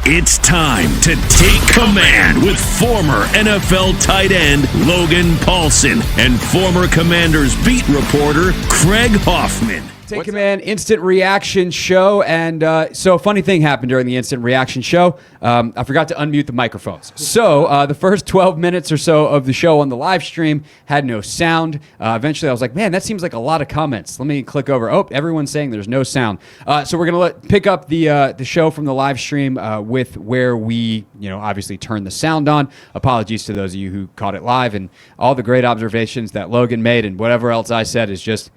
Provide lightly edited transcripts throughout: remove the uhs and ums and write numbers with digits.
It's time to take command with former NFL tight end Logan Paulsen and former Commanders beat reporter Craig Hoffman. Take command, instant reaction show. And so a funny thing happened during the instant reaction show. I forgot to unmute the microphones. So the first 12 minutes or so of the show on the live stream had no sound. Eventually I was like, man, that seems like a lot of comments. Let me click over. Oh, everyone's saying there's no sound. So we're going to pick up the show from the live stream with where we, obviously turn the sound on. Apologies to those of you who caught it live, and all the great observations that Logan made and whatever else I said is just,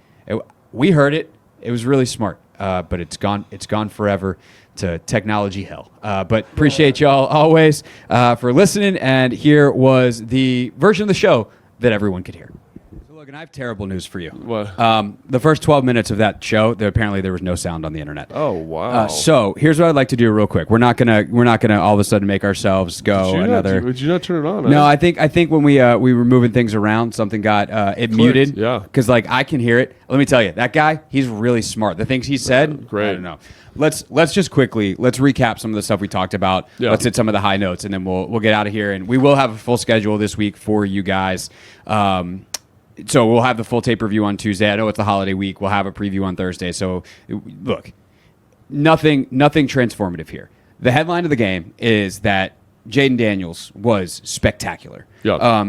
we heard it. It was really smart, but it's gone forever to technology hell. But appreciate y'all always for listening, and here was the version of the show that everyone could hear. So Logan, I have terrible news for you. What? The first 12 minutes of that show, apparently there was no sound on the internet. Oh wow! So here's what I'd like to do real quick. We're not gonna all of a sudden make ourselves go another. Would you not turn it on? No, I think when we were moving things around, something got it muted. Yeah. Because I can hear it. Let me tell you, that guy, he's really smart. The things he said, great. I don't know. Let's just quickly recap some of the stuff we talked about. Yeah. Let's hit some of the high notes, and then we'll get out of here. And we will have a full schedule this week for you guys. So we'll have the full tape review on Tuesday. I know it's the holiday week. We'll have a preview on Thursday. So look, nothing transformative here. The headline of the game is that Jayden Daniels was spectacular. Yeah.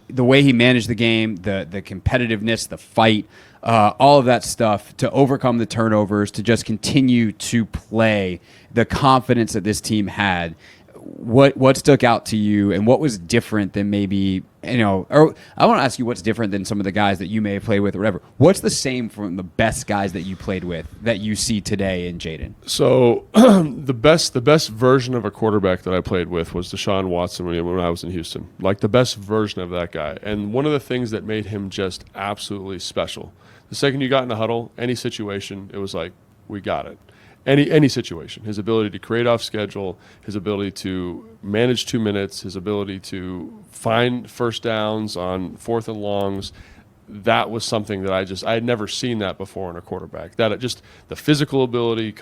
The way he managed the game, the competitiveness, the fight, all of that stuff, to overcome the turnovers, to just continue to play, the confidence that this team had. What stuck out to you, and what was different than maybe, or I want to ask you what's different than some of the guys that you may have played with or whatever. What's the same from the best guys that you played with that you see today in Jayden? So the best version of a quarterback that I played with was Deshaun Watson when I was in Houston. Like the best version of that guy. And one of the things that made him just absolutely special, the second you got in a huddle, any situation, it was like, we got it. Any situation, his ability to create off schedule, his ability to manage 2 minutes, his ability to find first downs on fourth and longs, that was something that I had never seen that before in a quarterback. That just the physical ability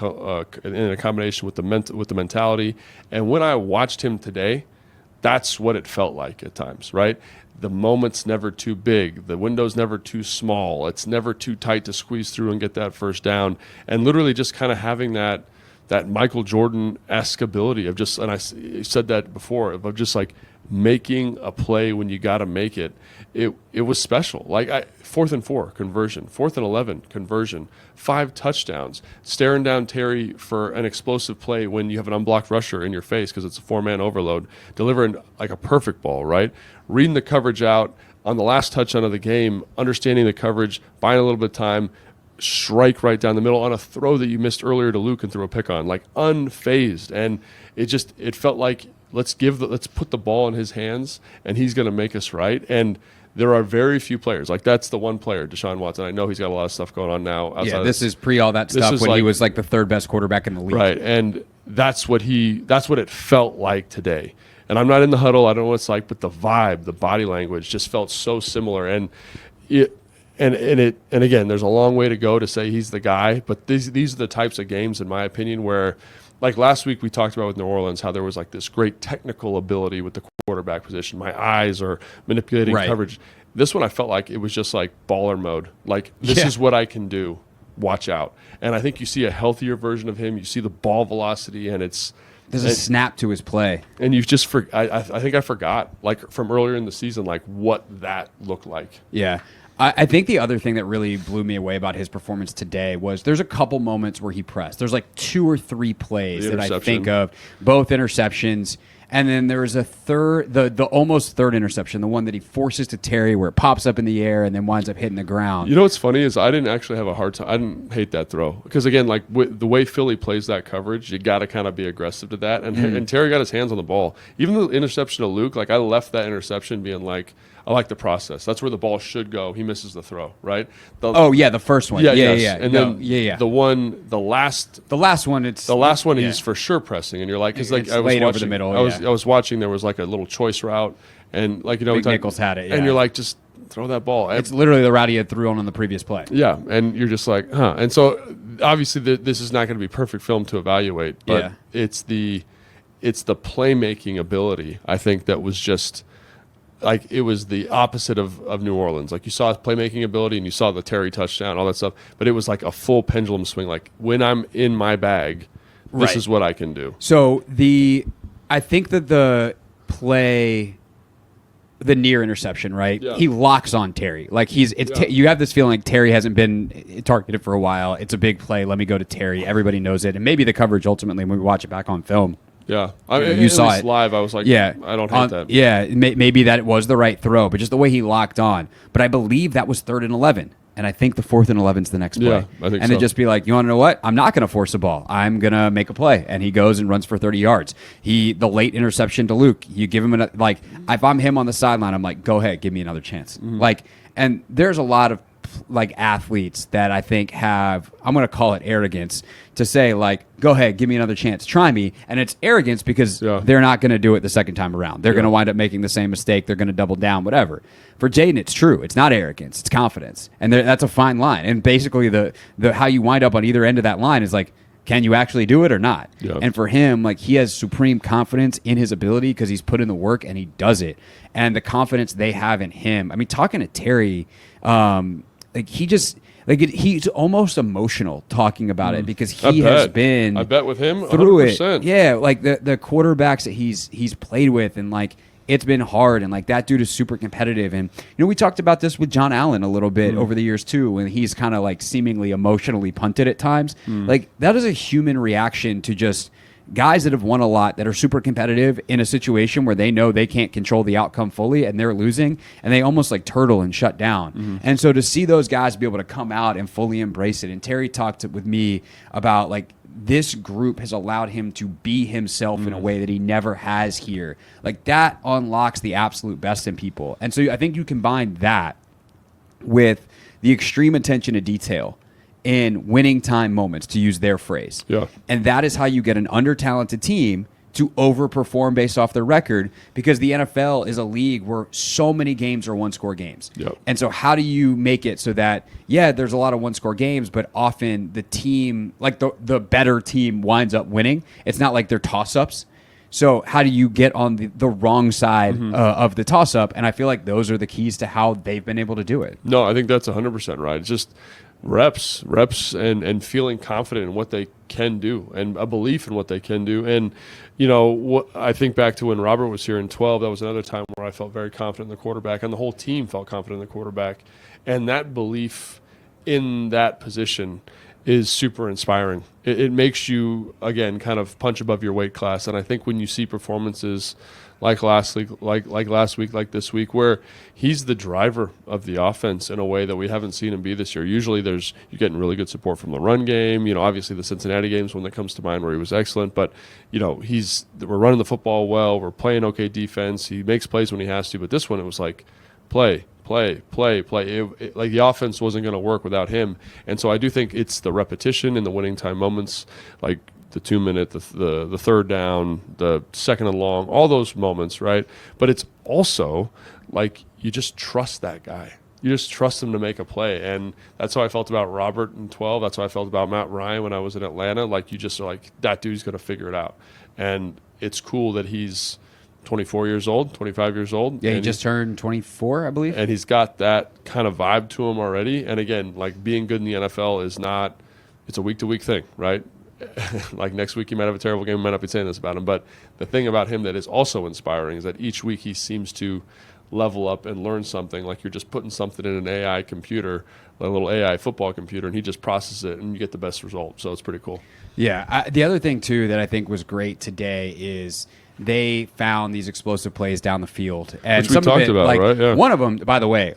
in a combination with the mentality. And when I watched him today, that's what it felt like at times, right? The moment's never too big. The window's never too small. It's never too tight to squeeze through and get that first down. And literally just kind of having that Michael Jordan-esque ability of just, and I said that before, of just like making a play when you got to make it. It was special. Like 4th and 4 conversion, 4th and 11 conversion, 5 touchdowns, staring down Terry for an explosive play when you have an unblocked rusher in your face because it's a 4-man overload, delivering like a perfect ball, right? Reading the coverage out on the last touchdown of the game, understanding the coverage, buying a little bit of time, strike right down the middle on a throw that you missed earlier to Luke and threw a pick on, like unfazed. And it felt like let's put the ball in his hands and he's going to make us right. And there are very few players. Like that's the one player, Deshaun Watson. I know he's got a lot of stuff going on now. This is pre all that stuff when he was like the third best quarterback in the league. Right, and that's what it felt like today. And I'm not in the huddle. I don't know what it's like, but the vibe, the body language just felt so similar. And again, there's a long way to go to say he's the guy, but these are the types of games, in my opinion, where like last week we talked about with New Orleans how there was like this great technical ability with the quarterback position. My eyes are manipulating coverage. This one I felt like it was just like baller mode. Like this is what I can do. Watch out. And I think you see a healthier version of him. You see the ball velocity, and there's a snap to his play. And you've just I think I forgot like from earlier in the season like what that looked like. Yeah. I think the other thing that really blew me away about his performance today was there's a couple moments where he pressed. There's like 2 or 3 plays that I think of, both interceptions. And then there was a third, the almost third interception, the one that he forces to Terry where it pops up in the air and then winds up hitting the ground. You know what's funny is I didn't actually have a hard time. I didn't hate that throw. Because, again, like the way Philly plays that coverage, you got to kind of be aggressive to that. And Terry got his hands on the ball. Even the interception to Luke, like I left that interception being like, I like the process. That's where the ball should go. He misses the throw, right? The first one. Yeah. And then the last one, he's for sure pressing, and you're like, because like I was watching, over the middle. I was watching. There was like a little choice route, and like Nichols had it, and you're like, just throw that ball. It's literally the route he had thrown on the previous play. Yeah, and you're just like, huh. And so obviously this is not going to be perfect film to evaluate, but it's it's the playmaking ability, I think, that was just like it was the opposite of New Orleans. Like you saw his playmaking ability and you saw the Terry touchdown, all that stuff, but it was like a full pendulum swing. Like when I'm in my bag, this is what I can do. So I think that the near interception, right? Yeah. He locks on Terry. Like you have this feeling like Terry hasn't been targeted for a while. It's a big play. Let me go to Terry. Everybody knows it, and maybe the coverage ultimately when we watch it back on film. Yeah, you saw it live. I was like, I don't hate that. Yeah, maybe that was the right throw, but just the way he locked on. But I believe that was 3rd and 11, and I think the 4th and 11's the next play. Yeah, I think and it'd just be like, you want to know what? I'm not going to force a ball. I'm going to make a play, and he goes and runs for 30 yards. The late interception to Luke, you give him if I'm him on the sideline, I'm like, go ahead, give me another chance. Mm-hmm. And there's a lot of athletes that I think have, I'm going to call it arrogance, to say go ahead, give me another chance, try me. And it's arrogance because they're not going to do it the second time around. They're going to wind up making the same mistake. They're going to double down, whatever. For Jayden, it's true. It's not arrogance. It's confidence. And that's a fine line. And basically the how you wind up on either end of that line is can you actually do it or not? Yeah. And for him, he has supreme confidence in his ability because he's put in the work and he does it. And the confidence they have in him. I mean, talking to Terry, he's almost emotional talking about it because he has been. I bet with him through 100%. it. Yeah, the quarterbacks that he's played with, and it's been hard, and that dude is super competitive. And we talked about this with John Allen a little bit over the years too, when he's kind of seemingly emotionally punted at times. That is a human reaction to just guys that have won a lot that are super competitive in a situation where they know they can't control the outcome fully and they're losing, and they almost turtle and shut down. And so to see those guys be able to come out and fully embrace it, and Terry talked with me about this group has allowed him to be himself in a way that he never has here. That unlocks the absolute best in people. And so I think you combine that with the extreme attention to detail in winning time moments, to use their phrase. Yeah. And that is how you get an under-talented team to overperform based off their record, because the NFL is a league where so many games are one-score games. Yep. And so how do you make it so that, there's a lot of one-score games, but often the team, the better team winds up winning. It's not like they're toss-ups. So how do you get on the wrong side of the toss-up? And I feel like those are the keys to how they've been able to do it. No, I think that's 100% right. It's just reps and feeling confident in what they can do and a belief in what they can do. And, what I think back to when Robert was here in 12, that was another time where I felt very confident in the quarterback, and the whole team felt confident in the quarterback. And that belief in that position is super inspiring. It makes you, again, kind of punch above your weight class. And I think when you see performances like last week, like this week, where he's the driver of the offense in a way that we haven't seen him be this year. Usually you're getting really good support from the run game. Obviously the Cincinnati game's one that comes to mind where he was excellent, but we're running the football well, we're playing okay defense. He makes plays when he has to, but this one it was play. The offense wasn't going to work without him. And so I do think it's the repetition in the winning time moments, the 2-minute, the third down, the second and long, all those moments, right? But it's also you just trust that guy. You just trust him to make a play. And that's how I felt about Robert in 12. That's how I felt about Matt Ryan when I was in Atlanta. You just are that dude's going to figure it out. And it's cool that he's 24 years old, 25 years old. Yeah, he just turned 24, I believe. And he's got that kind of vibe to him already. And again, being good in the NFL is not, it's a week-to-week thing, right? Next week he might have a terrible game. I might not be saying this about him, but the thing about him that is also inspiring is that each week he seems to level up and learn something. You're just putting something in an AI computer, a little AI football computer, and he just processes it and you get the best result. So it's pretty cool. Yeah. The other thing too that I think was great today is they found these explosive plays down the field, and which we talked about, right? Yeah. One of them, by the way,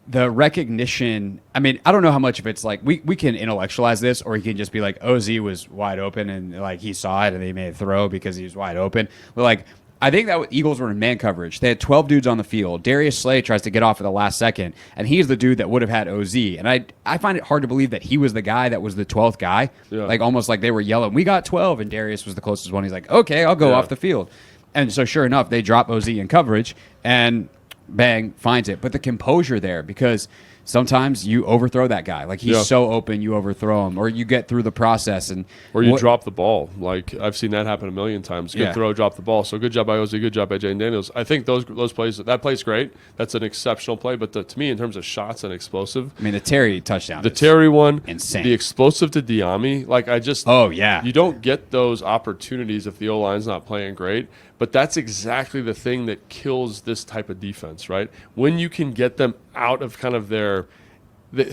the recognition, I mean, I don't know how much of it's we can intellectualize this, or he can just be OZ was wide open and he saw it and they made a throw because he was wide open. But I think that Eagles were in man coverage. They had 12 dudes on the field. Darius Slay tries to get off at the last second, and he's the dude that would have had OZ. And I find it hard to believe that he was the guy that was the 12th guy. Yeah. Almost they were yelling, we got 12, and Darius was the closest one. He's okay, I'll go off the field. And so sure enough, they drop OZ in coverage, and bang, finds it. But the composure there, because sometimes you overthrow that guy. Like he's so open, you overthrow him, or you get through the process or you drop the ball. Like I've seen that happen a million times. Good throw, drop the ball. So good job by Ozzie, good job by Jayden Daniels. I think those plays, that play's great. That's an exceptional play. But to me, in terms of shots and explosive, I mean the Terry touchdown, the Terry one, insane. The explosive to Diami, like you don't get those opportunities if the O line's not playing great. But that's exactly the thing that kills this type of defense, right? When you can get them out of kind of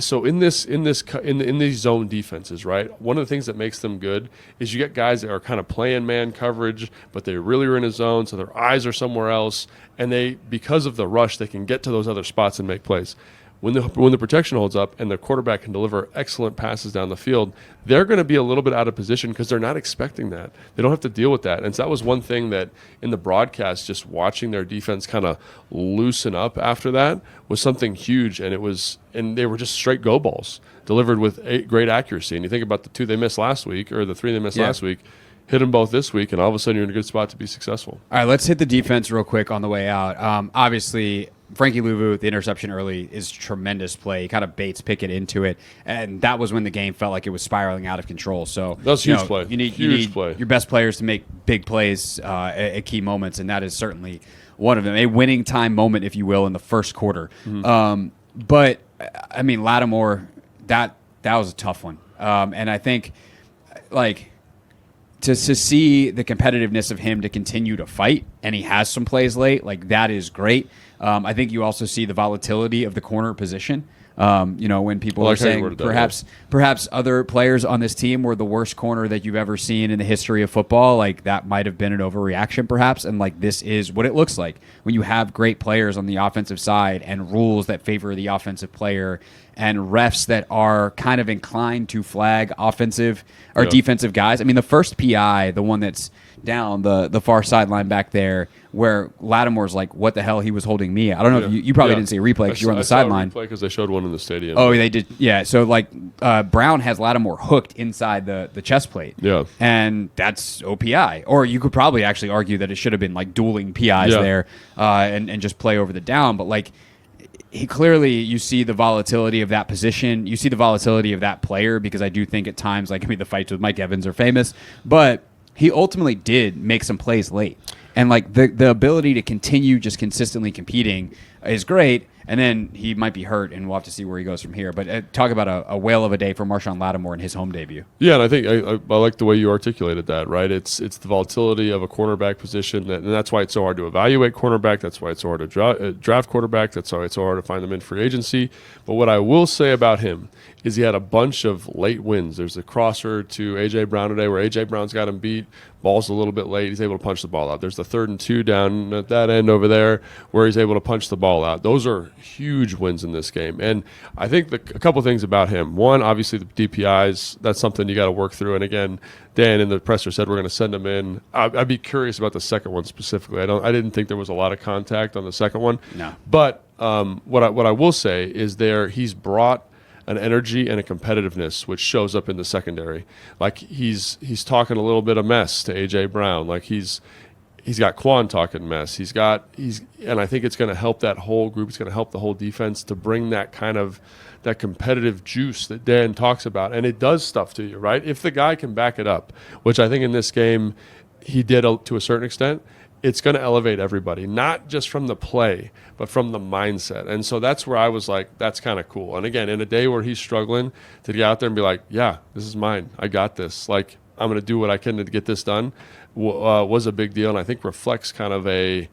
so in these zone defenses, right? One of the things that makes them good is you get guys that are kind of playing man coverage, but they really are in a zone, so their eyes are somewhere else, and because of the rush, they can get to those other spots and make plays. When the protection holds up and the quarterback can deliver excellent passes down the field, they're going to be a little bit out of position because they're not expecting that. They don't have to deal with that. And so that was one thing that in the broadcast, just watching their defense kind of loosen up after that was something huge. And they were just straight go balls delivered with great accuracy. And you think about the 2 they missed last week, or the 3 they missed last week, hit them both this week, and all of a sudden you're in a good spot to be successful. All right, let's hit the defense real quick on the way out. Obviously, Frankie Louvu, the interception early, is tremendous play. He kind of baits Pickett into it, and that was when the game felt like it was spiraling out of control. So that was a huge play. You need your best players to make big plays at key moments, and that is certainly one of them. A winning time moment, if you will, in the first quarter. Mm-hmm. But, I mean, Lattimore, that was a tough one. And I think, like, to see the competitiveness of him to continue to fight, and he has some plays late, like that is great. I think you also see the volatility of the corner position. When people are saying perhaps other players on this team were the worst corner that you've ever seen in the history of football, like that might have been an overreaction perhaps, and like this is what it looks like when you have great players on the offensive side and rules that favor the offensive player and refs that are kind of inclined to flag offensive or defensive guys. I mean, the first PI, the one that's down the far sideline back there, where Lattimore's like, what the hell, he was holding me. I don't know if you probably didn't see a replay because you were on the sideline. Because they showed one in the stadium. Oh, they did. Yeah. So like Brown has Lattimore hooked inside the chest plate. Yeah. And that's OPI. Or you could probably actually argue that it should have been like dueling PIs there and just play over the down. But like, he clearly, you see the volatility of that position. You see the volatility of that player, because I do think at times, like, I mean, the fights with Mike Evans are famous, but he ultimately did make some plays late. And like the ability to continue just consistently competing is great. And then he might be hurt, and we'll have to see where he goes from here. But talk about a whale of a day for Marshawn Lattimore in his home debut. Yeah, and I think I like the way you articulated that, right? It's the volatility of a cornerback position, and that's why it's so hard to evaluate cornerback. That's why it's so hard to draft quarterback. That's why it's so hard to find them in free agency. But what I will say about him is he had a bunch of late wins. There's a crosser to A.J. Brown today where A.J. Brown's got him beat. Ball's a little bit late. He's able to punch the ball out. There's the 3rd and 2 down at that end over there where he's able to punch the ball out. Those are huge wins in this game. And I think a couple things about him. One, obviously the DPIs, that's something you got to work through. And again, Dan in the presser said we're going to send him in. I'd be curious about the second one specifically. I didn't think there was a lot of contact on the second one. No. But what I will say is he's brought an energy and a competitiveness which shows up in the secondary. Like he's talking a little bit of mess to A.J. Brown. Like he's got Quan talking mess. And I think it's going to help that whole group. It's going to help the whole defense to bring that kind of that competitive juice that Dan talks about. And it does stuff to you, right? If the guy can back it up, which I think in this game he did to a certain extent, it's going to elevate everybody, not just from the play, but from the mindset. And so that's where I was like, that's kind of cool. And again, in a day where he's struggling, to get out there and be like, yeah, this is mine. I got this. Like, I'm going to do what I can to get this done was a big deal. And I think reflects kind of a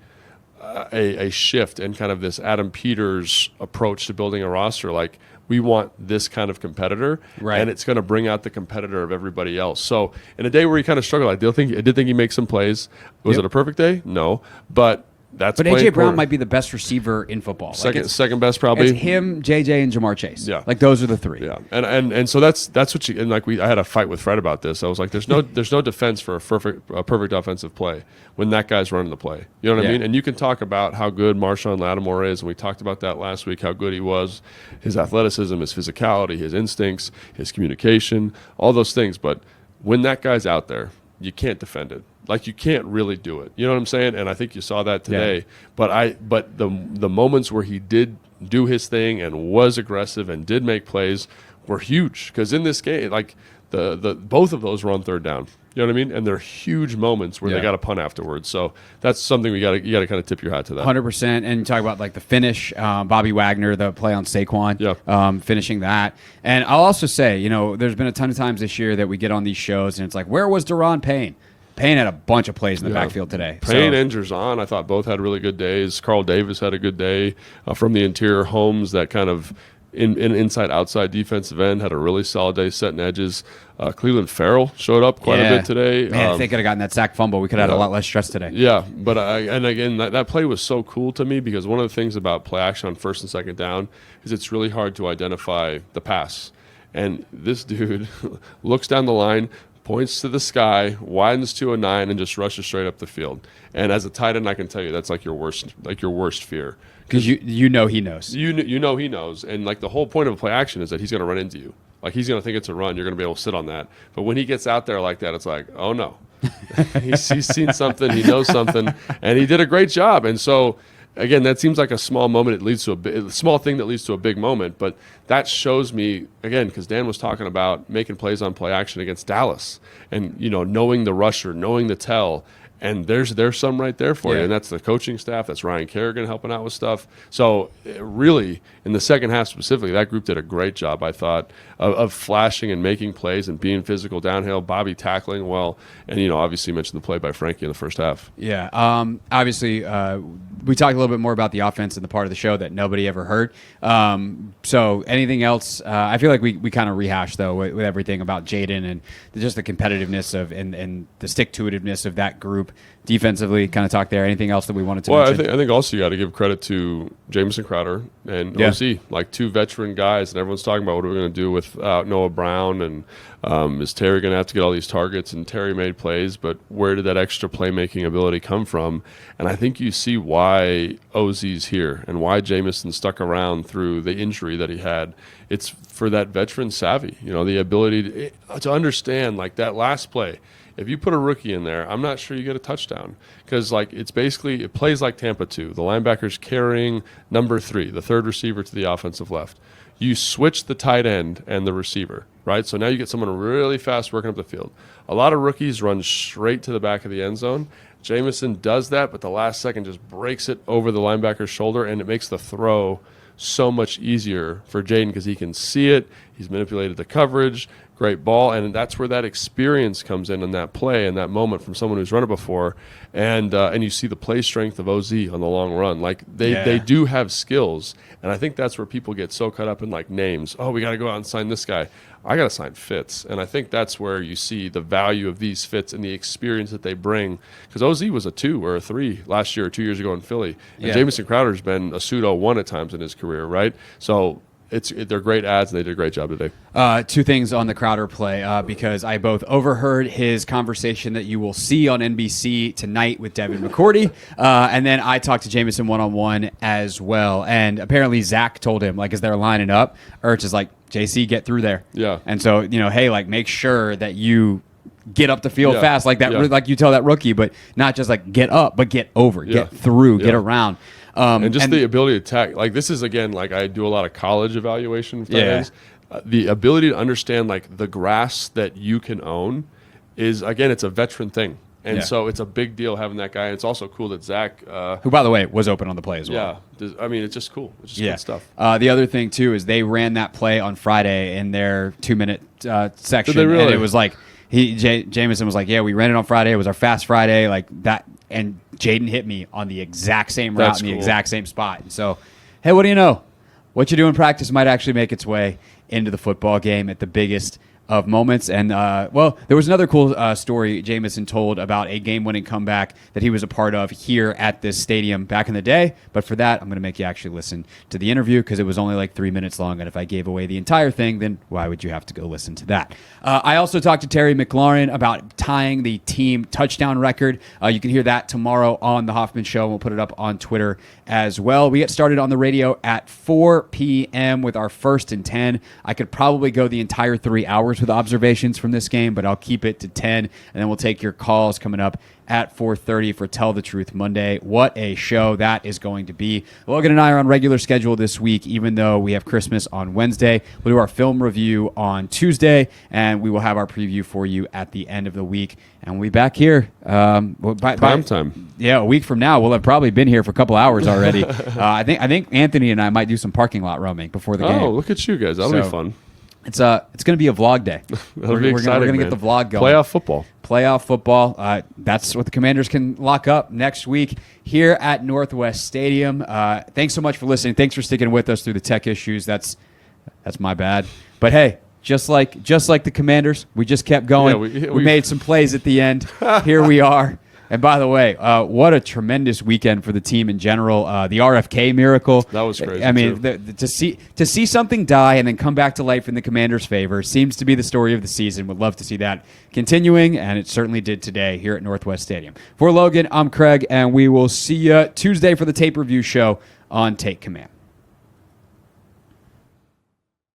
shift in kind of this Adam Peters approach to building a roster. Like, we want this kind of competitor, right, and it's going to bring out the competitor of everybody else. So in a day where he kind of struggled, I did think he makes some plays. Was it a perfect day? No, but that's. But A.J. Brown might be the best receiver in football. Second best probably. It's him, J.J., and Jamar Chase. Yeah, like those are the three. Yeah, and so that's what you, and like I had a fight with Fred about this. I was like, there's no defense for a perfect offensive play when that guy's running the play. You know what I mean? And you can talk about how good Marshawn Lattimore is, and we talked about that last week, how good he was, his athleticism, his physicality, his instincts, his communication, all those things. But when that guy's out there, you can't defend it. Like, you can't really do it. You know what I'm saying? And I think you saw that today. Yeah. But the moments where he did do his thing and was aggressive and did make plays were huge. Because in this game, like the both of those were on third down. You know what I mean? And they're huge moments where they got a punt afterwards. So that's something you got to kind of tip your hat to that. 100%. And talk about like the finish, Bobby Wagner, the play on Saquon, finishing that. And I'll also say, you know, there's been a ton of times this year that we get on these shows and it's like, where was Daron Payne? Payne had a bunch of plays in the backfield today. Payne and Jerzon, I thought both had really good days. Carl Davis had a good day from the interior. Holmes, that kind of inside-outside defensive end, had a really solid day setting edges. Cleveland Farrell showed up quite a bit today. Man, if they could have gotten that sack fumble, we could have had a lot less stress today. Yeah, but again, that play was so cool to me because one of the things about play action on first and second down is it's really hard to identify the pass. And this dude looks down the line, points to the sky, widens to a 9, and just rushes straight up the field. And as a tight end, I can tell you that's like your worst fear. Because you know he knows. You know he knows. And like the whole point of a play action is that he's going to run into you. Like he's going to think it's a run. You're going to be able to sit on that. But when he gets out there like that, it's like, oh no. he's seen something. He knows something. And he did a great job. And so, again, that seems like a small moment. It leads to a small thing that leads to a big moment. But that shows me, again, because Dan was talking about making plays on play action against Dallas. And, you know, knowing the rusher, knowing the tell. And there's some right there for you. And that's the coaching staff. That's Ryan Kerrigan helping out with stuff. So really, in the second half specifically, that group did a great job, I thought, of flashing and making plays and being physical downhill. Bobby tackling well. And, you know, obviously you mentioned the play by Frankie in the first half. Yeah. Obviously, we talked a little bit more about the offense in the part of the show that nobody ever heard. So anything else? I feel like we kind of rehashed, though, with everything about Jayden and just the competitiveness of and the stick-to-itiveness of that group. Defensively, kind of talk there. Anything else that we wanted to mention? I think also you got to give credit to Jamison Crowder and OC, like two veteran guys, and everyone's talking about what are we going to do with Noah Brown, and is Terry going to have to get all these targets? And Terry made plays, but where did that extra playmaking ability come from? And I think you see why OZ's here and why Jamison stuck around through the injury that he had. It's for that veteran savvy, you know, the ability to understand, like that last play. If you put a rookie in there, I'm not sure you get a touchdown because, like, it plays like Tampa 2. The linebacker's carrying number 3, the third receiver to the offensive left. You switch the tight end and the receiver, right? So now you get someone really fast working up the field. A lot of rookies run straight to the back of the end zone. Jamison does that, but the last second just breaks it over the linebacker's shoulder, and it makes the throw so much easier for Jayden because he can see it. He's manipulated the coverage. Great ball, and that's where that experience comes in that play and that moment from someone who's run it before, and you see the play strength of OZ on the long run. Like they do have skills, and I think that's where people get so caught up in like names. Oh, we got to go out and sign this guy. I got to sign fits, and I think that's where you see the value of these fits and the experience that they bring. Because OZ was a 2 or a 3 last year or 2 years ago in Philly, and Jamison Crowder's been a pseudo 1 at times in his career, right? So. They're great ads, and they did a great job today. Two things on the Crowder play, because I both overheard his conversation that you will see on NBC tonight with Devin McCourty, and then I talked to Jamison one-on-one as well. And apparently Zach told him, like, as they're lining up, Ertz is like, JC, get through there. Yeah. And so, you know, hey, like, make sure that you get up the field fast, like that, like you tell that rookie, but not just like get up, but get over, get through, get around. And the ability to attack, like this is, again, like I do a lot of college evaluation of tight ends. The ability to understand like the grass that you can own is, again, it's a veteran thing. And so it's a big deal having that guy. And it's also cool that Zach, who, by the way, was open on the play as well. Yeah. I mean, it's just cool. It's just good stuff. The other thing, too, is they ran that play on Friday in their 2-minute section. Did they really? And it was like, Jamison was like, yeah, we ran it on Friday. It was our fast Friday, like that. And Jayden hit me on the exact same route in the exact same spot. And so, hey, what do you know? What you do in practice might actually make its way into the football game at the biggest of moments. And, well, there was another cool story Jamison told about a game-winning comeback that he was a part of here at this stadium back in the day. But for that, I'm going to make you actually listen to the interview because it was only like 3 minutes long. And if I gave away the entire thing, then why would you have to go listen to that? I also talked to Terry McLaurin about tying the team touchdown record. You can hear that tomorrow on The Hoffman Show. We'll put it up on Twitter as well. We get started on the radio at 4 p.m. with our 1st and 10. I could probably go the entire 3 hours with observations from this game, but I'll keep it to 10, and then we'll take your calls coming up at 4:30 for Tell the Truth Monday. What a show that is going to be. Logan and I are on regular schedule this week, even though we have Christmas on Wednesday. We'll do our film review on Tuesday, and we will have our preview for you at the end of the week. And we'll be back here. Prime time. Yeah, a week from now. We'll have probably been here for a couple hours already. I think Anthony and I might do some parking lot roaming before the game. Oh, look at you guys. That'll be fun. It's going to be a vlog day. That'll be exciting, we're going to get the vlog going. Playoff football. That's what the Commanders can lock up next week here at Northwest Stadium. Thanks so much for listening. Thanks for sticking with us through the tech issues. That's my bad. But hey, just like the Commanders, we just kept going. Yeah, we made some plays at the end. Here we are. And by the way, what a tremendous weekend for the team in general. The RFK miracle. That was crazy. I mean, to see something die and then come back to life in the Commanders' favor seems to be the story of the season. Would love to see that continuing, and it certainly did today here at Northwest Stadium. For Logan, I'm Craig, and we will see you Tuesday for the tape review show on Take Command.